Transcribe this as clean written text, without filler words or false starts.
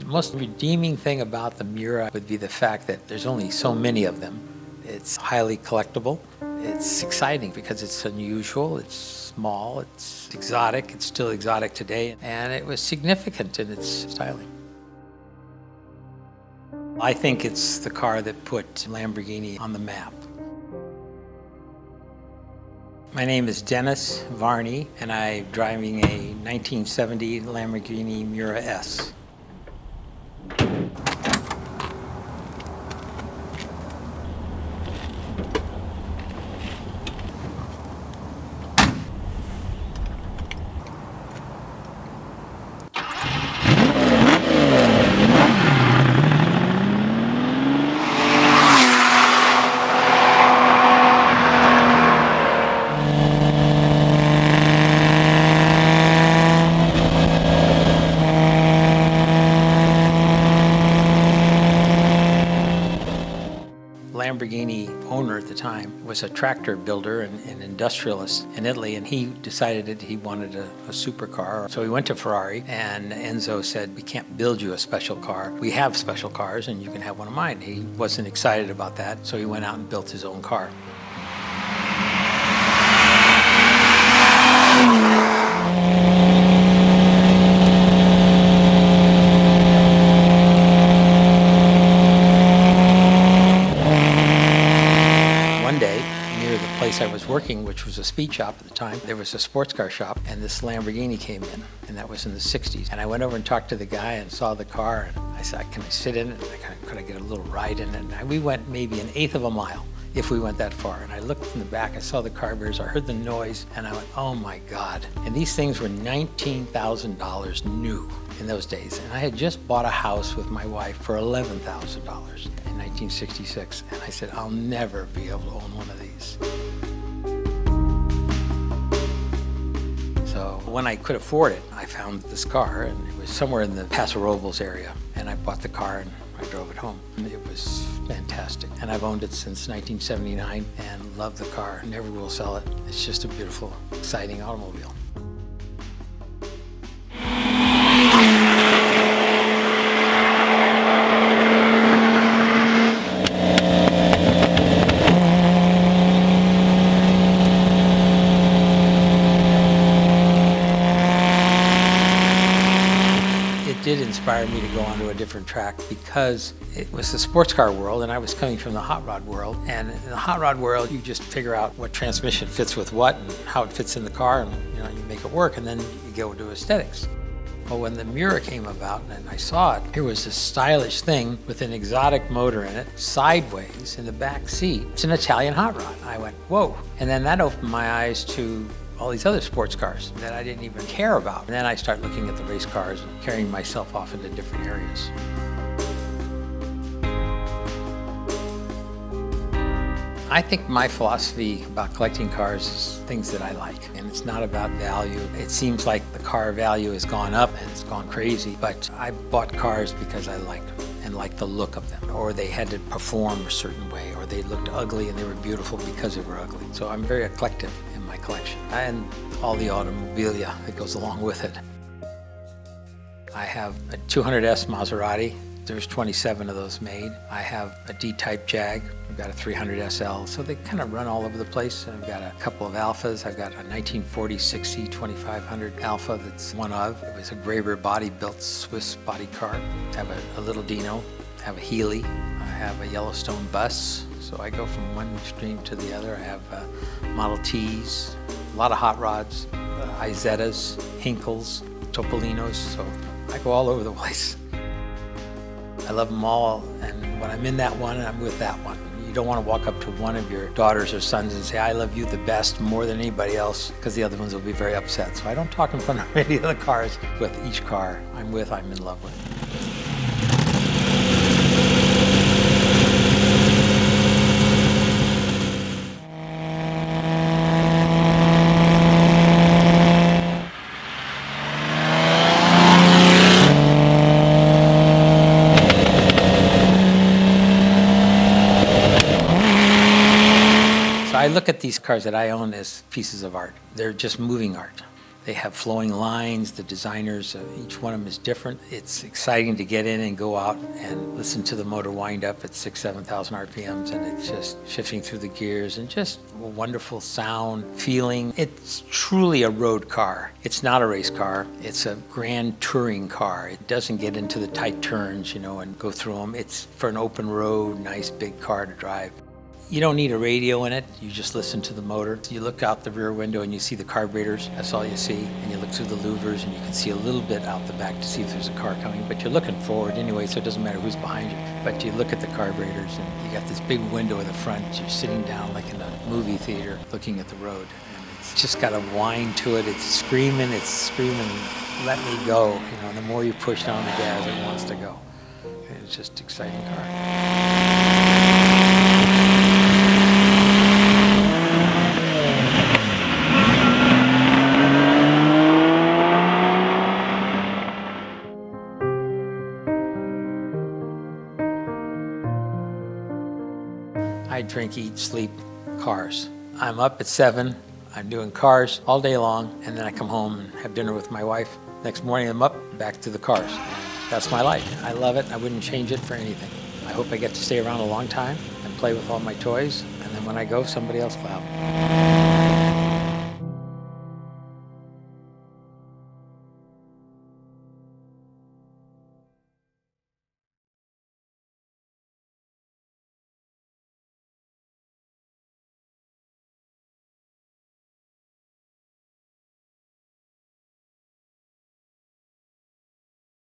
The most redeeming thing about the Miura would be the fact that there's only so many of them. It's highly collectible. It's exciting because it's unusual, it's small, it's exotic, it's still exotic today, and it was significant in its styling. I think it's the car that put Lamborghini on the map. My name is Dennis Varney, and I'm driving a 1970 Lamborghini Miura S. Lamborghini owner at the time was a tractor builder and an industrialist in Italy, and he decided that he wanted a supercar. So he went to Ferrari, and Enzo said, "We can't build you a special car. We have special cars, and you can have one of mine." He wasn't excited about that, so he went out and built his own car. One day, near the place I was working, which was a speed shop at the time, there was a sports car shop, and this Lamborghini came in, and that was in the 60s. And I went over and talked to the guy and saw the car, and I said, "Can I sit in it? Could I get a little ride in it?" And we went maybe an eighth of a mile, if we went that far. And I looked in the back, I saw the car mirrors, I heard the noise, and I went, "Oh my God." And these things were $19,000 new in those days. And I had just bought a house with my wife for $11,000 in 1966. And I said, "I'll never be able to own one of these." So when I could afford it, I found this car, and it was somewhere in the Paso Robles area. And I bought the car and I drove it home. And it was fantastic. And I've owned it since 1979 and love the car. Never will sell it. It's just a beautiful, exciting automobile. Did inspire me to go onto a different track because it was the sports car world and I was coming from the hot rod world. And in the hot rod world, you just figure out what transmission fits with what and how it fits in the car, and you make it work, and then you go to aesthetics. Well, when the Miura came about and I saw it, here was this stylish thing with an exotic motor in it, sideways in the back seat. It's an Italian hot rod. I went, whoa. And then that opened my eyes to all these other sports cars that I didn't even care about. And then I start looking at the race cars and carrying myself off into different areas. I think my philosophy about collecting cars is things that I like, and it's not about value. It seems like the car value has gone up and it's gone crazy, but I bought cars because I liked them and liked the look of them, or they had to perform a certain way, or they looked ugly and they were beautiful because they were ugly. So I'm very eclectic in my collection, and all the automobilia that goes along with it. I have a 200S Maserati. There's 27 of those made. I have a D-type Jag. I've got a 300 SL, so they kind of run all over the place. I've got a couple of Alphas. I've got a 1940 2500 Alpha that's one of. It was a Graber body-built Swiss body car. I have a little Dino. I have a Healy. I have a Yellowstone bus. So I go from one extreme to the other. I have Model Ts, a lot of hot rods, Izettas, Hinkles, Topolinos. So I go all over the place. I love them all, and when I'm in that one, I'm with that one. You don't want to walk up to one of your daughters or sons and say, "I love you the best more than anybody else," because the other ones will be very upset. So I don't talk in front of any other cars. With each car I'm in love with. I look at these cars that I own as pieces of art. They're just moving art. They have flowing lines. The designers, each one of them is different. It's exciting to get in and go out and listen to the motor wind up at 6,000, 7,000 RPMs, and it's just shifting through the gears and just a wonderful sound, feeling. It's truly a road car. It's not a race car. It's a grand touring car. It doesn't get into the tight turns, you know, and go through them. It's for an open road, nice big car to drive. You don't need a radio in it, you just listen to the motor. You look out the rear window and you see the carburetors, that's all you see. And you look through the louvers and you can see a little bit out the back to see if there's a car coming, but you're looking forward anyway, so it doesn't matter who's behind you. But you look at the carburetors and you got this big window in the front, you're sitting down like in a movie theater looking at the road. And it's just got a whine to it, it's screaming, let me go. You know, and the more you push down the gas, it wants to go. And it's just an exciting car. I drink, eat, sleep cars. I'm up at 7, I'm doing cars all day long, and then I come home and have dinner with my wife. Next morning I'm up, back to the cars. And that's my life. I love it, I wouldn't change it for anything. I hope I get to stay around a long time and play with all my toys, and then when I go, somebody else will have them.